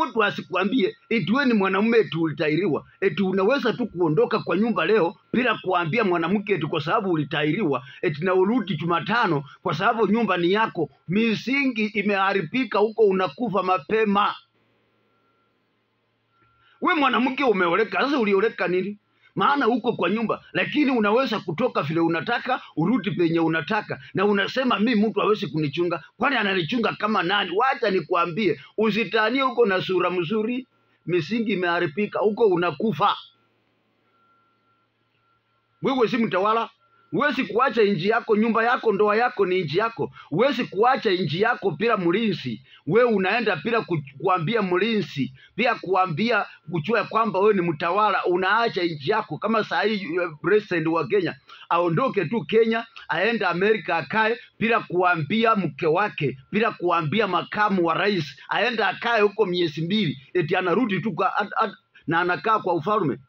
Mtu asikwambie eti wewe ni mwanamume eti ulitairiwa, eti unaweza tu kuondoka kwa nyumba leo bila kuambia mwanamke eti kwa sababu ulitairiwa, eti na urudi Jumatano kwa sababu nyumba ni yako. Misingi imeharibika, huko unakufa mapema. We mwanamke umeoleka, sasa ulioleka nini? Maana huko kwa nyumba, lakini unaweza kutoka vile unataka, urudi penye unataka, na unasema mimi mtu hawezi kunichunga. Kwani ananichunga kama nani? Wacha nikwambie, usitanie huko na sura mzuri. Misingi imeharibika, huko unakufa. Wewe si mtawala. Huwezi kuacha inji yako, nyumba yako, ndoa yako ni inji yako. Huwezi kuacha inji yako bila mlinzi. Wewe unaenda bila kuambia mlinzi, bila kuambia kujua kwamba wewe ni mtawala. Unaacha inji yako. Kama saa hii president wa Kenya aondoke tu Kenya aende Amerika akae bila kuambia mke wake, bila kuambia makamu wa rais, aende akae huko miezi 2, eti anarudi tu na anakaa kwa ufalme.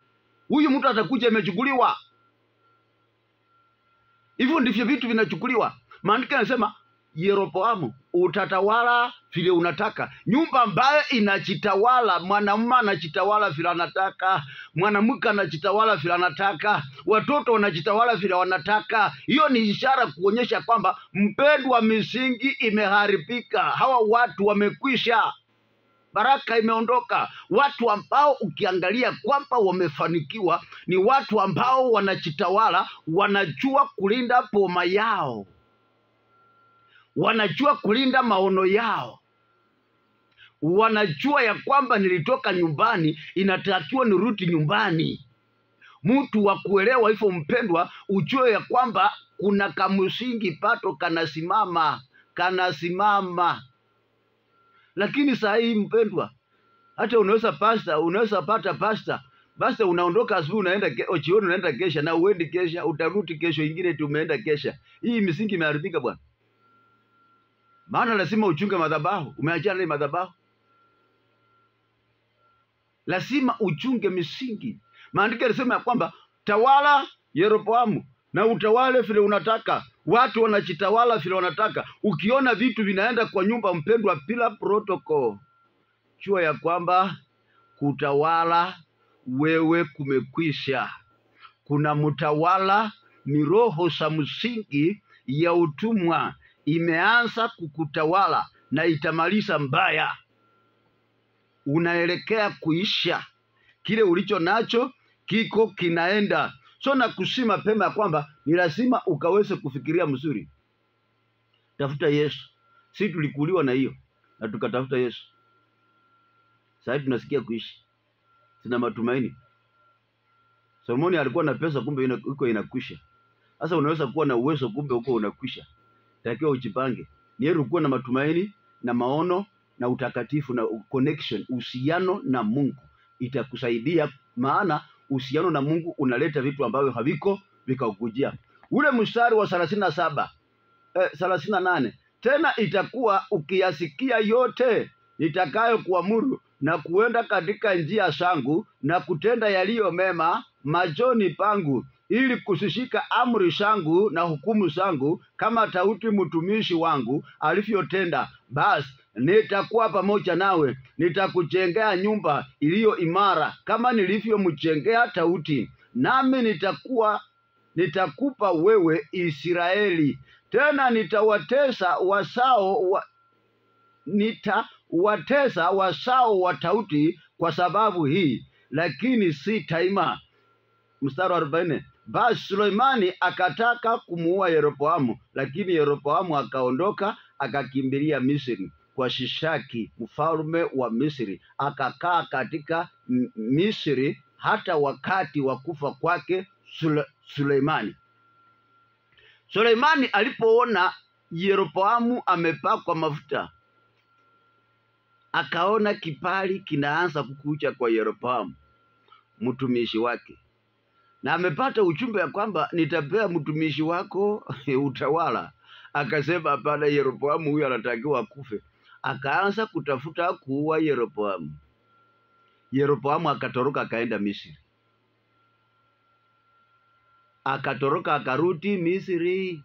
Huyu mtu atakuja imechukuliwa. Hivyo ndivyo vitu vinachukuliwa. Maandiko yanasema Yeroboamu, utatawala vile unataka. Nyumba ambayo inajitawala, mwanamume anajitawala vile anataka, mwanamke anajitawala vile anataka, watoto wanajitawala vile wanataka. Hiyo ni ishara kuonyesha kwamba mpendwa, misingi imeharibika. Hawa watu wamekwisha. Baraka imeondoka. Watu ambao ukiangalia kwamba wamefanikiwa ni watu ambao wanajitawala, wanajua kulinda boma yao, wanajua kulinda maono yao, wanajua ya kwamba nilitoka nyumbani, inatakiwa nirudi nyumbani. Mtu wa kuelewa hivyo mpendwa, ujue ya kwamba kuna kamsingi pato kanasimama. Lakini saa hii mpendwa, hata unaweza pata pasta, basi unaondoka asubuhi unaenda jioni unaenda kesha, na uendi kesha, utarudi kesho ingine tu umeenda kesha. Hii misingi imeharibika bwana. Maana lazima uchunge madhabahu. Umeachana na madhabahu, lazima uchunge misingi. Maandiko yanasema ya kwamba tawala Yeroboamu na utawale vile unataka. Watu wanajitawala vile wanataka. Ukiona vitu vinaenda kwa nyumba mpendwa bila protocol, jua ya kwamba kutawala wewe kumekwisha. Kuna mtawala, ni roho za msingi ya utumwa imeanza kukutawala na itamaliza mbaya. Unaelekea kuisha. Kile ulicho nacho kiko kinaenda. So nakusima pema ya kwamba ni lazima ukaweze kufikiria mzuri. Tafuta Yesu. Si tulikuliwa na hiyo na tukatafuta Yesu. Sasa tunasikia kuishi. Sina matumaini. Solomoni alikuwa na pesa, kumbe iko inakwisha. Sasa unaweza kuwa na uwezo, kumbe uko unakwisha. Takiwa ujipange. Ni heri kuwa na matumaini na maono na utakatifu na connection, uhusiano na Mungu. Itakusaidia, maana uhusiano na Mungu unaleta vitu ambavyo haviko vikakujia. Ule mstari wa 38, tena itakuwa ukiyasikia yote nitakayo kuamuru na kuenda katika njia zangu na kutenda yaliyo mema machoni pangu, ili kusishika amri zangu na hukumu zangu kama Daudi mtumishi wangu alivyotenda, basi nitakuwa pamoja nawe, nitakujengea nyumba iliyo imara kama nilivyomjengea Daudi, nami nitakupa wewe Israeli. Tena nitawatesa wasao wa Daudi kwa sababu hii, lakini si daima. Mstari wa 40, basi Suleimani akataka kumuua Yeroboamu, lakini Yeroboamu akaondoka akakimbilia Misri kwa Shishaki mfalme wa Misri, akakaa katika Misri hata wakati wa kufa kwake Suleimani. Suleimani alipoona Yeroboamu amepakwa mafuta, akaona kibali kinaanza kukuja kwa Yeroboamu mtumishi wake, na amepata ujumbe ya kwamba nitapea mtumishi wako utawala. Akasema hapana, Yeroboamu huyu anatakiwa kufe. Akaanza kutafuta kuua Yeroboamu. Yeroboamu akatoroka akaenda Misri. Akatoroka akarudi Misri.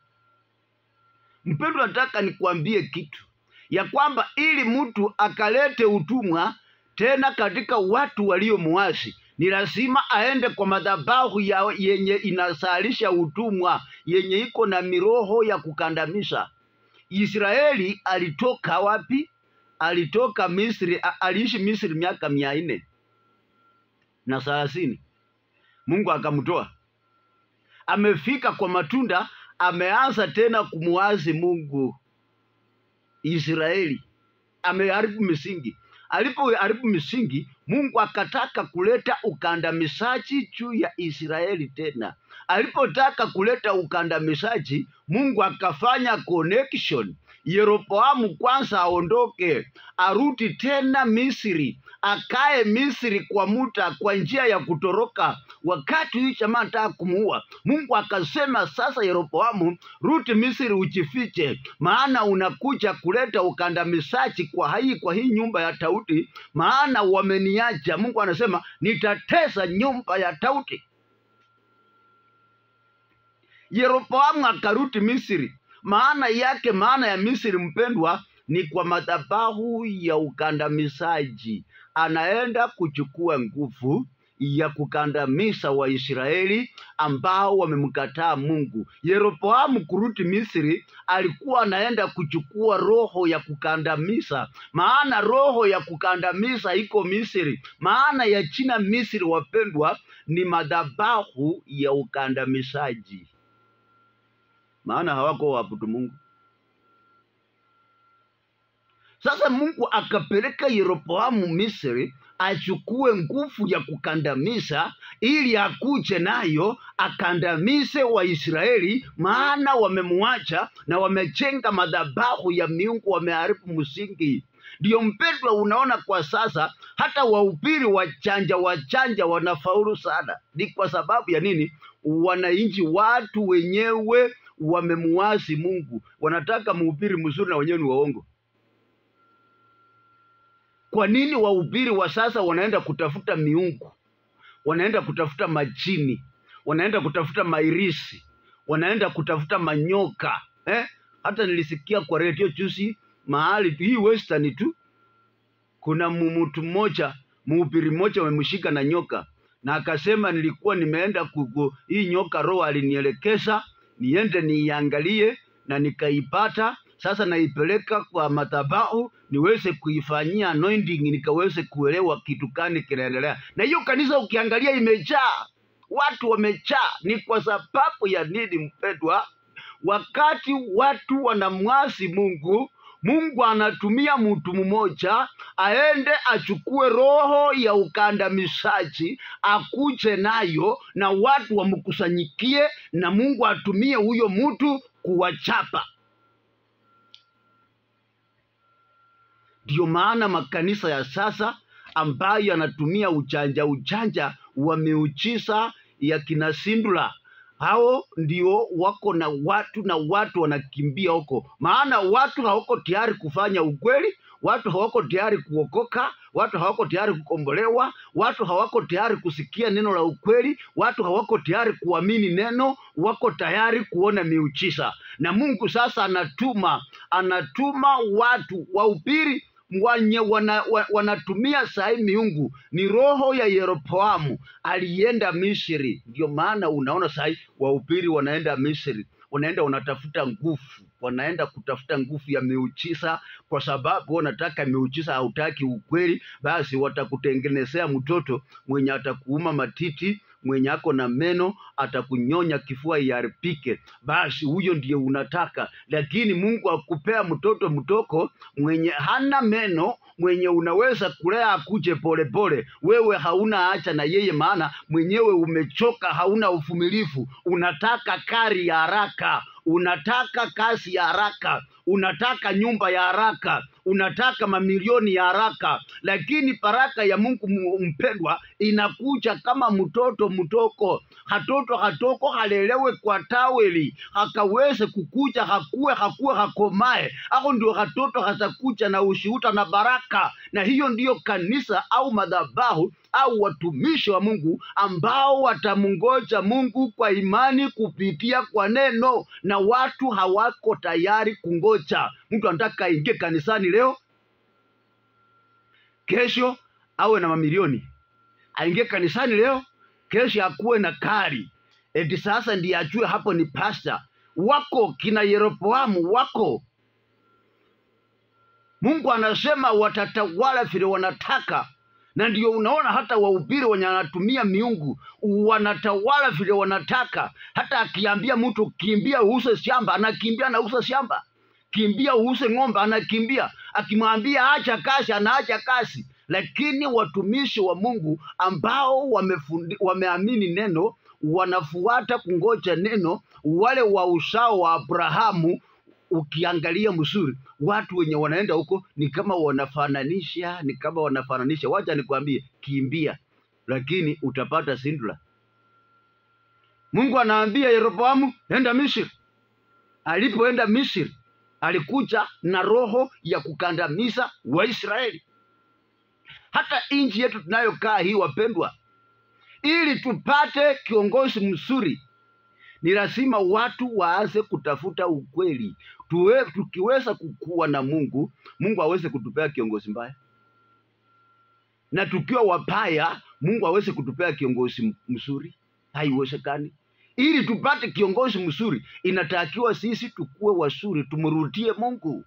Mpendwa, nataka nikuambie kitu ya kwamba ili mtu akalete utumwa tena katika watu walio muasi, ni lazima aende kwa madhabahu yenye inasalisha utumwa, yenye iko na miroho ya kukandamisha. Israeli alitoka wapi? Alitoka Misri, aliishi Misri miaka 430. Mungu akamtoa. Amefika kwa matunda, ameanza tena kumuasi Mungu. Israeli ameharibu misingi. Alipoharibu misingi, Mungu akataka kuleta ukandamizaji juu ya Israeli tena. Alipotaka kuleta ukandamizaji, Mungu akafanya connection. Yeroboamu kwanza aondoke, arudi tena Misri, akae Misri kwa muda, kwa njia ya kutoroka. Wakati huyu jamaa anataka kumuua, Mungu akasema, sasa Yeroboamu, rudi Misri ujifiche, maana unakuja kuleta ukandamizaji kwa hii nyumba ya Daudi, maana wameniacha. Mungu anasema nitatesa nyumba ya Daudi. Yeroboamu akarudi Misri. Maana ya Misri, mpendwa, ni kwa madhabahu ya ukandamizaji. Anaenda kuchukua nguvu ya kukandamiza Waisraeli ambao wamemkataa Mungu. Yeroboamu kurudi Misri, alikuwa anaenda kuchukua roho ya kukandamiza. Maana roho ya kukandamiza iko Misri. Maana ya jina Misri, wapendwa, ni madhabahu ya ukandamizaji. Maana hawako waabudu Mungu. Sasa Mungu akapeleka Yeroboamu Misri achukue nguvu ya kukandamiza, ili akuje nayo akandamize Waisraeli, maana wamemwacha na wamejenga madhabahu ya miungu, wameharibu msingi. Ndio mpendwa, unaona kwa sasa hata wahubiri wachanja wanafaulu sana. Ni kwa sababu ya nini? Wananchi, watu wenyewe wamemuasi Mungu, wanataka mhubiri mzuri na wenyewe ni waongo. Kwa nini wahubiri wa sasa wanaenda kutafuta miungu, wanaenda kutafuta majini, wanaenda kutafuta mairisi, wanaenda kutafuta manyoka? Hata nilisikia kwa radio juzi mahali hii Western tu, kuna mtu mmoja, mhubiri mmoja wamemshika na nyoka, na akasema nilikuwa nimeenda hii nyoka roho alinielekeza niende niangalie na nikaipata. Sasa naipeleka kwa madhabahu niweze kuifanyia anointing, nikaweze kuelewa kitu gani kinaendelea. Na hiyo kanisa ukiangalia imejaa, watu wamejaa. Ni kwa sababu ya nini, mpendwa? Wakati watu wanamwasi Mungu, Mungu anatumia mtu mmoja aende achukue roho ya ukandamizaji akuje nayo na watu wamkusanyikie, na Mungu atumie huyo mtu kuwachapa. Ndio maana makanisa ya sasa ambayo yanatumia ujanja wa miujiza ya kina Sindula, hao ndio wako na watu wanakimbia huko. Maana watu hawako tayari kufanya ukweli, watu hawako tayari kuokoka, watu hawako tayari kukombolewa, watu hawako tayari kusikia neno la ukweli, watu hawako tayari kuamini neno, wako tayari kuona miujiza. Na Mungu sasa anatuma watu wahubiri wenye wanatumia sai miungu. Ni roho ya Yeroboamu alienda Misri. Ndio maana unaona sai wahubiri wanaenda Misri, wanaenda wanatafuta nguvu, wanaenda kutafuta nguvu ya miujiza, kwa sababu wanataka miujiza. Hautaki ukweli, basi watakutengenezea mtoto mwenye atakuuma matiti, mwenye ako na meno atakunyonya kifua iharibike, basi huyo ndiye unataka. Lakini Mungu akupea mtoto mtoko mwenye hana meno, mwenye unaweza kulea akuje polepole, wewe hauna acha na yeye, maana mwenyewe umechoka, hauna uvumilivu, unataka kari ya haraka, unataka kazi ya haraka, unataka nyumba ya haraka, unataka mamilioni ya haraka. Lakini baraka ya Mungu mpendwa inakuja kama mtoto mtoko. Hatoto hatoko halelewe kwa taweli, hakaweze kukuja hakue hakomae. Hako ndio hatoto hatakuja na ushuhuda na baraka. Na hiyo ndiyo kanisa au madhabahu au watumishi wa Mungu ambao watamungoja Mungu kwa imani kupitia kwa neno, na watu hawako tayari kungoja. Mtu anataka aingie kanisani leo, kesho awe na mamilioni. Aingie kanisani leo, kesho akuwe na kari. Eti sasa ndiye ajue hapo ni pastor. Wako kina Yeroboamu wako. Mungu anasema watatawala vile wanataka. Na ndio unaona hata wahubiri wenye anatumia miungu wanatawala vile wanataka. Hata akiambia mtu kimbia uuse shamba, anakimbia na uuse shamba. Kimbia uuse ng'ombe, anakimbia. Akimwambia acha kazi, anaacha kazi. Lakini watumishi wa Mungu ambao wameamini neno, wanafuata kungoja neno, wale wa uzao wa Abrahamu, ukiangalia mzuri, watu wenye wanaenda huko ni kama wanafananisha. Wacha nikwambie, kimbia, lakini utapata Sindula. Mungu anaambia Yeroboamu enda Misri. Alipoenda Misri, alikuja na roho ya kukandamiza Waisraeli. Hata nchi yetu tunayokaa hii, wapendwa, ili tupate kiongozi mzuri, ni lazima watu waanze kutafuta ukweli. Tukiweza kukua na Mungu, Mungu aweze kutupea kiongozi mbaya. Na tukiwa wabaya, Mungu aweze kutupea kiongozi mzuri. Haiwezekani. Ili tupate kiongozi mzuri, inatakiwa sisi tukue wazuri, tumrudie Mungu.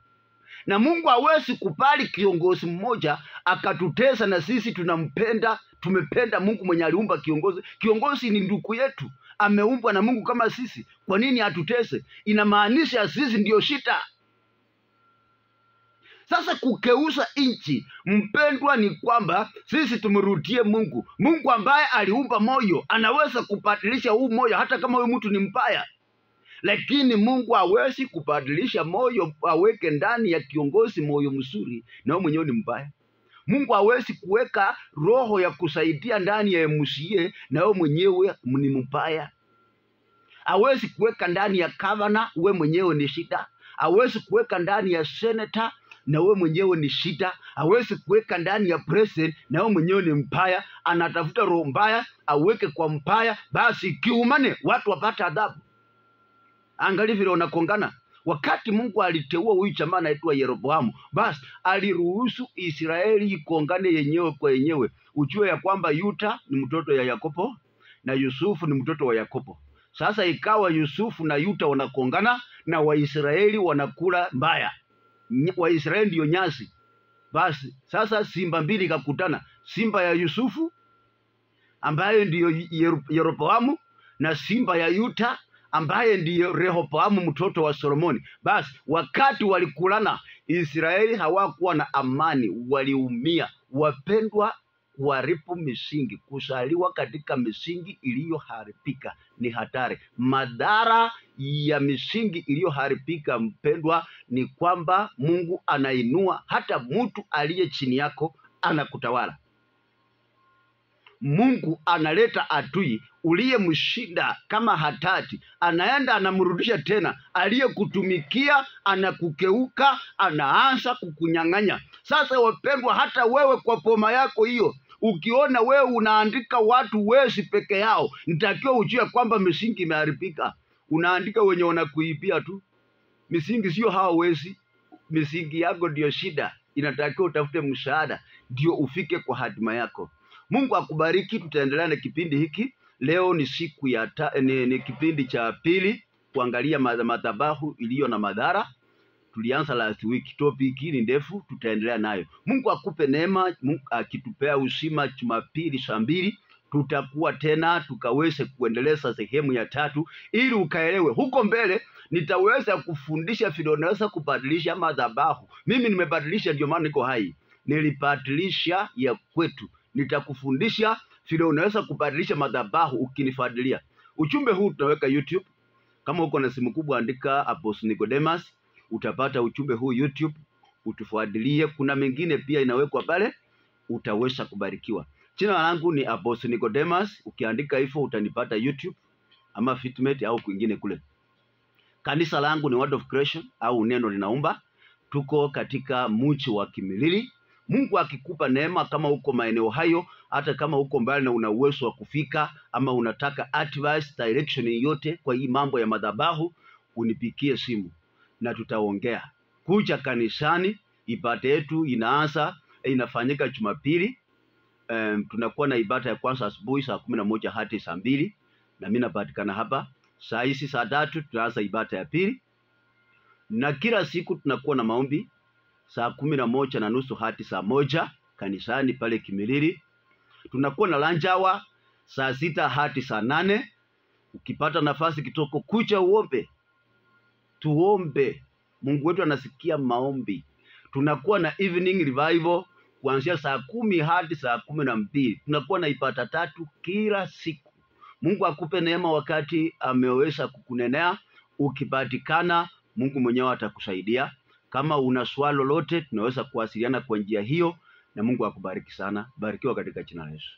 Na Mungu hawezi kubali kiongozi mmoja akatutesa na sisi tunampenda, tumependa Mungu mwenye aliumba kiongozi. Kiongozi ni ndugu yetu, ameumbwa na Mungu kama sisi. Kwa nini atutese? Inamaanisha sisi ndio shida. Sasa kukeuza nchi, mpendwa, ni kwamba sisi tumrudie Mungu. Mungu ambaye aliumba moyo anaweza kubadilisha huu moyo hata kama huyu mtu ni mbaya. Lakini Mungu hawezi kubadilisha moyo aweke ndani ya kiongozi moyo mzuri na wewe mwenyewe ni mbaya. Mungu hawezi kuweka roho ya kusaidia ndani ya MCA na wewe mwenyewe ni mbaya. Hawezi kuweka ndani ya governor wewe mwenyewe ni shida. Hawezi kuweka ndani ya senator na wewe mwenyewe ni shida. Hawezi kuweka ndani ya president na wewe mwenyewe ni mbaya. Anatafuta roho mbaya aweke kwa mbaya, basi kiumane watu wapata adhabu. Angalia vile wanakongana. Wakati Mungu aliteua huyu jamaa anaitwa Yeroboamu, basi aliruhusu Israeli ikongane yenyewe kwa yenyewe. Ujue ya kwamba Yuda ni mtoto ya Yakobo na Yusufu ni mtoto wa Yakobo. Sasa ikawa Yusufu na Yuda wanakongana na Waisraeli wanakula mbaya. Waisraeli ndio nyasi. Basi sasa simba mbili ikakutana. Simba ya Yusufu ambaye ndiyo Yeroboamu na simba ya Yuda ambaye ndiyo Rehoboamu mtoto wa Solomoni. Basi wakati walikulana, Israeli hawakuwa na amani, waliumia. Wapendwa, kuharibu misingi, kusaliwa katika misingi iliyoharibika ni hatari. Madhara ya misingi iliyoharibika, mpendwa, ni kwamba Mungu anainua hata mtu aliye chini yako anakutawala. Mungu analeta adui uliyemshinda kama Hatati, anaenda anamrudisha tena. Aliyekutumikia anakukeuka, anaanza kukunyang'anya. Sasa wapendwa, hata wewe kwa poma yako hiyo, ukiona wewe unaandika watu wezi peke yao, nitakiwa ujue kwamba misingi imeharibika. Unaandika wenye wanakuibia tu. Misingi sio hao wezi. Misingi yako ndio shida. Inatakiwa utafute msaada ndio ufike kwa hatima yako. Mungu akubariki. Tutaendelea na kipindi hiki. Leo ni siku ya ni kipindi cha pili kuangalia madhabahu iliyo na madhara. Tulianza last week, topic hii ni ndefu, tutaendelea nayo. Mungu akupe neema. Mungu akitupea uzima, Jumapili saa 2 tutakuwa tena tukaweze kuendeleza sehemu ya 3 ili ukaelewe. Huko mbele nitaweza kufundisha vile unaweza kubadilisha madhabahu. Mimi nimebadilisha, ndio maana niko hai. Nilibadilisha ya kwetu. Nitakufundisha vile unaweza kubadilisha madhabahu ukinifuatilia. Ujumbe huu tunaweka YouTube. Kama uko na simu kubwa, andika Apostle Nicodemus, utapata ujumbe huu YouTube, utufuatilie. Kuna mengine pia inawekwa pale, utaweza kubarikiwa. Jina langu ni Apostle Nicodemus. Ukiandika hivyo utanipata YouTube ama Fitmate au kwingine kule. Kanisa langu ni Word of Creation au Neno Linaumba. Tuko katika mji wa Kimilili. Mungu akikupa neema, kama uko maeneo hayo, hata kama uko mbali na una uwezo wa kufika, ama unataka advice, direction yote kwa hii mambo ya madhabahu, unipikie simu na tutaongea. Kuja kanisani. Ibada yetu inafanyika Jumapili. Tunakuwa na ibada ya kwanza asubuhi saa 11 hadi saa 2, na mimi napatikana hapa. Saa hizi saa 3 tunaanza ibada ya pili, na kila siku tunakuwa na maombi saa 11:30 hadi saa 1 kanisani pale Kimilili. Tunakuwa na lunch hour saa 6 hadi saa 8. Ukipata nafasi kitoko, kuja uombe. Tuombe. Mungu wetu anasikia maombi. Tunakuwa na evening revival kuanzia saa 10 hadi saa 12. Tunakuwa na ibada 3 kila siku. Mungu akupe neema wakati ameweza kukunenea. Ukipatikana, Mungu mwenyewe atakusaidia. Kama una swali lolote, tunaweza kuwasiliana kwa njia hiyo, na Mungu akubariki sana. Barikiwa katika jina la Yesu.